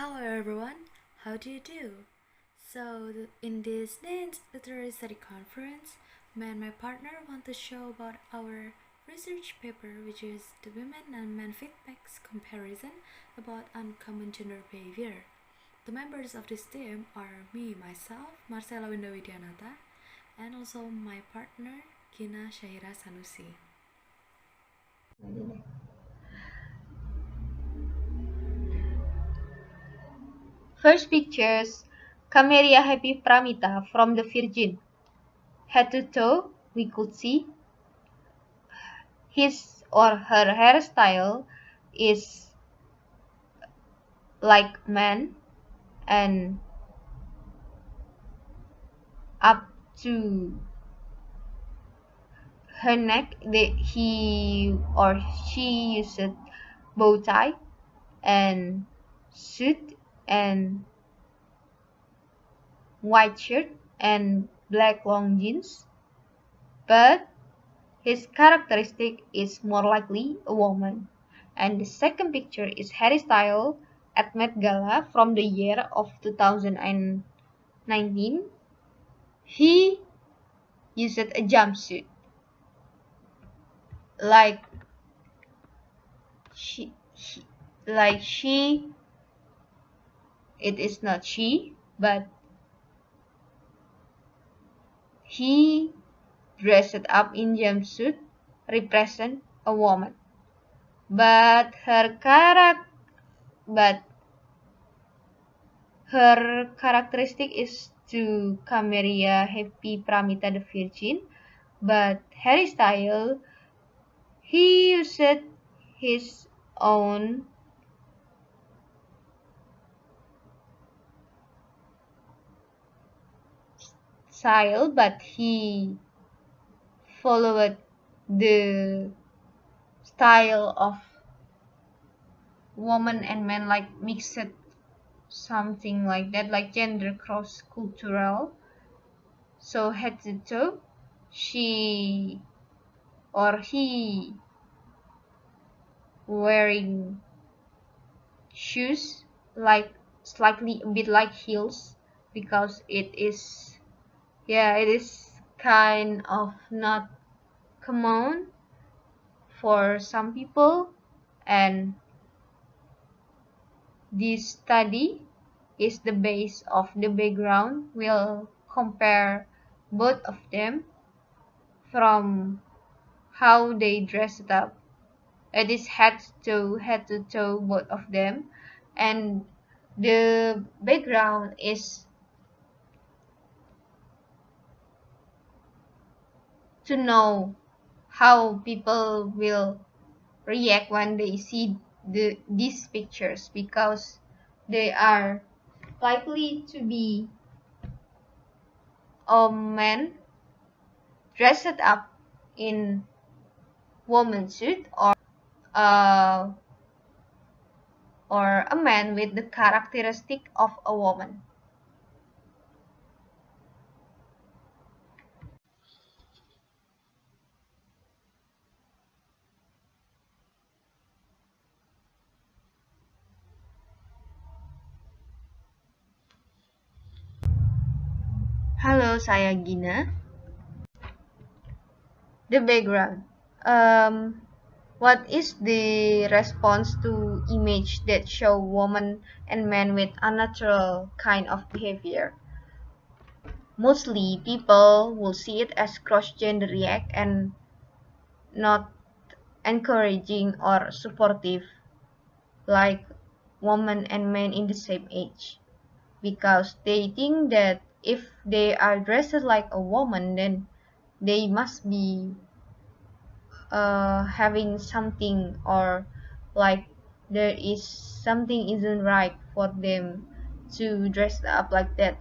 Hello everyone, how do you do? In this dance literary study conference, me and my partner want to show about our research paper, which is the women and men feedbacks comparison about uncommon gender behavior. The members of this team are me, myself, Marcela Winda, and also my partner, Ghina Syahirah Sanusi. First pictures, Camelia Happy Pramita from the Virgin. Head to toe, we could see his or her hairstyle is like man and up to her neck he or she used bow tie and suit and white shirt and black long jeans, but his characteristic is more likely a woman. And the second picture is hairstyle at Met Gala from the year of 2019. He used a jumpsuit like she, he, like she. It is not she, but he dressed up in jumpsuit represent a woman. But but her characteristic is to Camelia Happy Pramita the Virgin, but hairstyle he used his own style, but he followed the style of woman and man, like mixed something like that, like gender cross cultural. So head to toe, she or he wearing shoes like slightly a bit like heels because it is kind of not common for some people, and this study is the base of the background. We'll compare both of them from how they dressed up. It is head to toe both of them, and the background is to know how people will react when they see these pictures, because they are likely to be a man dressed up in woman suit, uh, or a man with the characteristic of a woman. Halo, saya Gina. The background. What is the response to image that show woman and men with unnatural kind of behavior? Mostly people will see it as cross-gender react and not encouraging or supportive, like woman and men in the same age, because they think that if they are dressed like a woman, then they must be having something, or like there is something isn't right for them to dress up like that.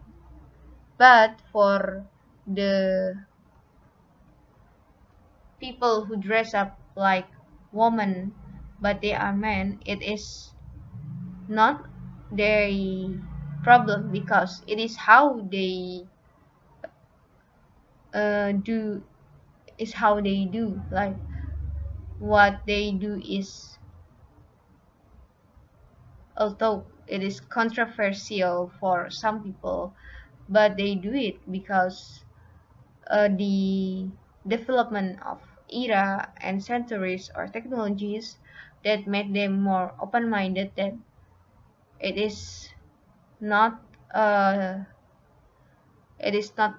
But for the people who dress up like woman but they are men, it is not their problem, because it is how they do is how they do, like what they do is, although it is controversial for some people, but they do it because the development of era and centuries or technologies that make them more open-minded, that it is not uh, it is not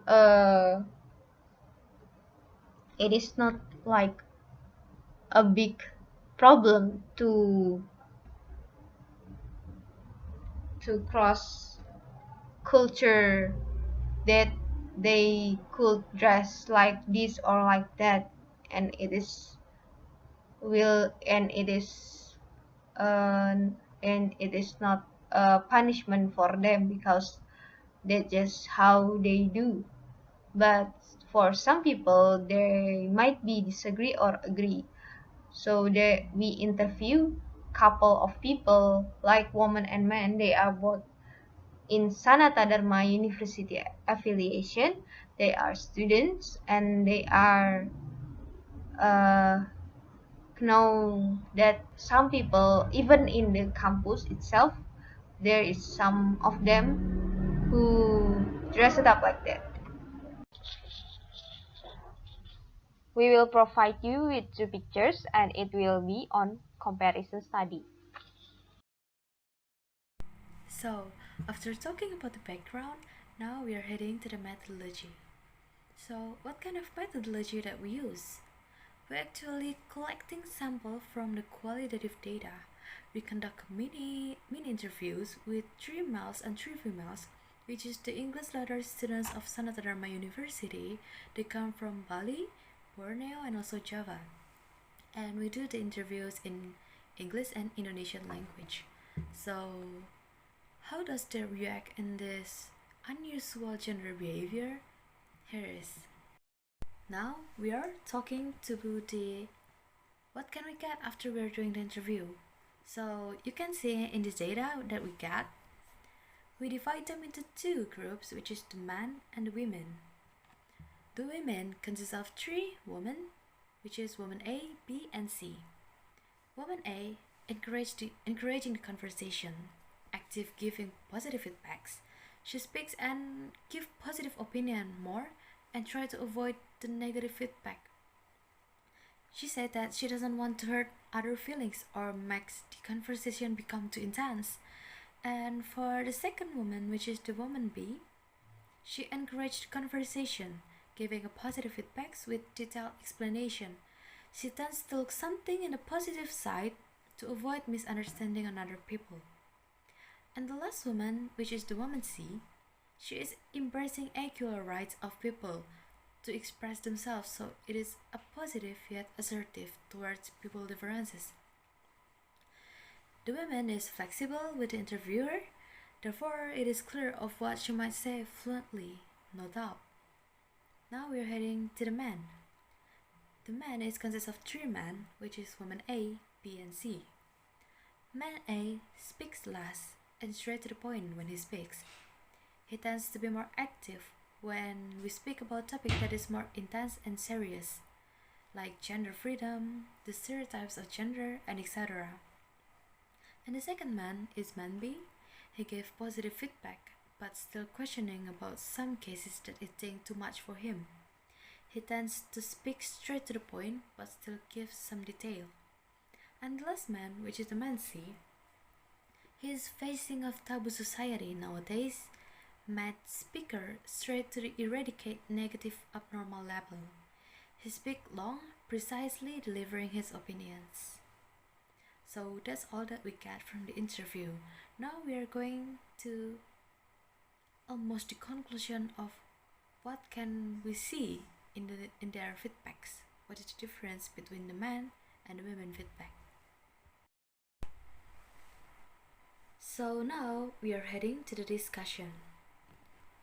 it is not like a big problem to cross culture, that they could dress like this or like that, and will uh, and it is not a punishment for them because that's just how they do. But for some people they might be disagree or agree. So we interview couple of people like woman and man. They are both in Sanata Dharma University affiliation. They are students and they are uh, know that some people, even in the campus itself, there is some of them who dress it up like that. We will provide you with two pictures and it will be on comparison study. So, after talking about the background, now we are heading to the methodology. So, what kind of methodology that we use? We're actually collecting sample from the qualitative data. We conduct mini interviews with 3 males and 3 females, which is the English learner students of Sanata Dharma University. They come from Bali, Borneo, and also Java. And we do the interviews in English and Indonesian language. So, how does they react in this unusual gender behavior? Here is. Now we are talking to the what can we get after we are doing the interview. So you can see in this data that we get, we divide them into 2 groups, which is the men and the women. The women consist of 3 women, which is woman A, B, and C. Woman A encouraging the conversation, active giving positive feedbacks. She speaks and give positive opinion more and try to avoid the negative feedback. She said that she doesn't want to hurt other feelings or makes the conversation become too intense. And for the second woman, which is the woman B, she encouraged conversation, giving a positive feedbacks with detailed explanation. She tends to look something in the positive side to avoid misunderstanding on other people. And the last woman, which is the woman C, she is embracing equal rights of people to express themselves, so it is a positive yet assertive towards people differences. The woman is flexible with the interviewer, therefore it is clear of what she might say fluently, no doubt. Now we are heading to the man. The man consists of 3 men, which is woman A, B, and C. Man A speaks less and straight to the point when he speaks. He tends to be more active when we speak about topics that is more intense and serious, like gender freedom, the stereotypes of gender, and etc. And the second man is man B. He gave positive feedback, but still questioning about some cases that it think too much for him. He tends to speak straight to the point, but still gives some detail. And the last man, which is the man C, he is facing a taboo society nowadays. Mad speaker straight to the eradicate negative abnormal level. He speaks long, precisely delivering his opinions. So that's all that we get from the interview. Now we are going to almost the conclusion of what can we see in their feedbacks. What is the difference between the man and the women feedback? So now we are heading to the discussion.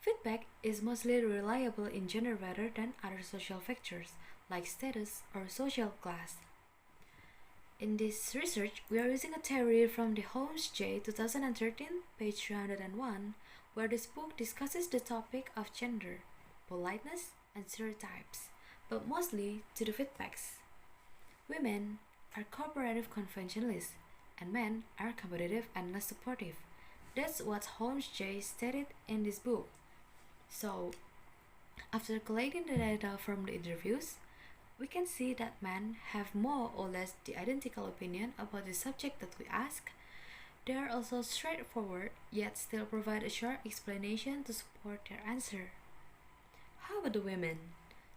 Feedback is mostly reliable in gender rather than other social factors like status or social class. In this research, we are using a theory from the Holmes J. 2013, page 301, where this book discusses the topic of gender, politeness, and stereotypes, but mostly to the feedbacks. Women are cooperative conventionalists, and men are competitive and less supportive. That's what Holmes J stated in this book. So, after collecting the data from the interviews, we can see that men have more or less the identical opinion about the subject that we ask. They are also straightforward, yet still provide a short explanation to support their answer. How about the women?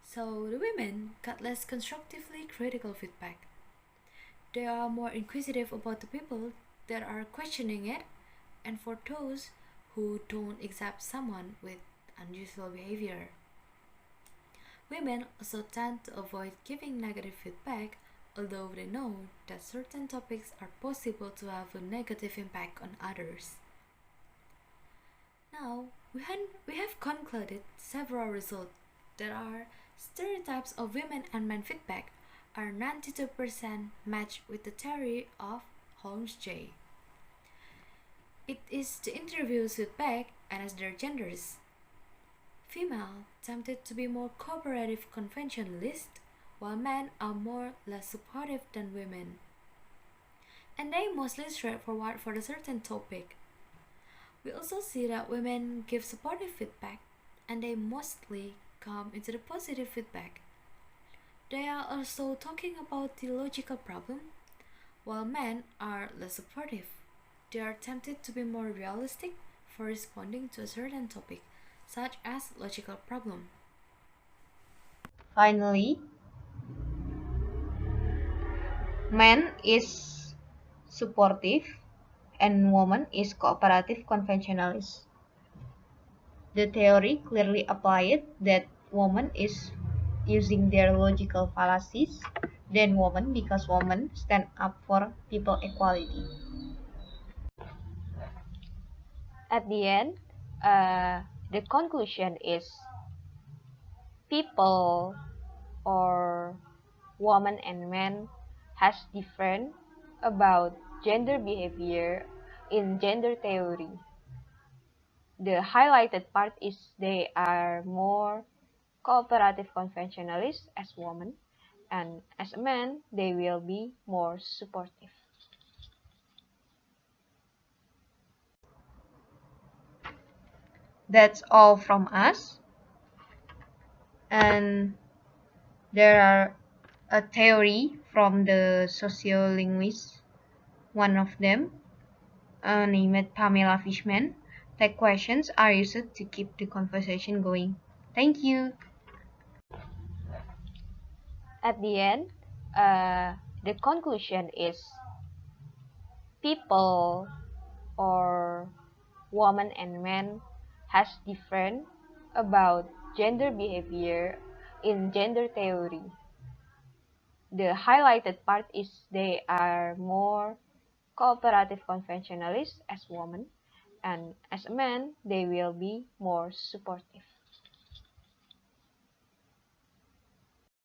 So, the women got less constructively critical feedback. They are more inquisitive about the people that are questioning it, and for those who don't accept someone with unusual behavior. Women also tend to avoid giving negative feedback, although they know that certain topics are possible to have a negative impact on others. Now, we have concluded several results that are stereotypes of women and men feedback are 92% match with the theory of Holmes J. It is the interviews feedback and as their genders. Female tended to be more cooperative conventionalist, while men are more less supportive than women. And they mostly straightforward for a certain topic. We also see that women give supportive feedback and they mostly come into the positive feedback. They are also talking about the logical problem, while men are less supportive. They are tempted to be more realistic for responding to a certain topic, such as logical problem. Finally, man is supportive and woman is cooperative conventionalist. The theory clearly applied that woman is using their logical fallacies than woman because women stand up for people equality. At the end, the conclusion is people or woman and men has different about gender behavior in gender theory. The highlighted part is they are more cooperative conventionalists as women, and as a man, they will be more supportive. That's all from us. And there are a theory from the sociolinguist, one of them, named Pamela Fishman. Tag questions are used to keep the conversation going. Thank you. At the end, the conclusion is people or woman and men has different about gender behavior in gender theory. The highlighted part is they are more cooperative conventionalists as women, and as a man, they will be more supportive.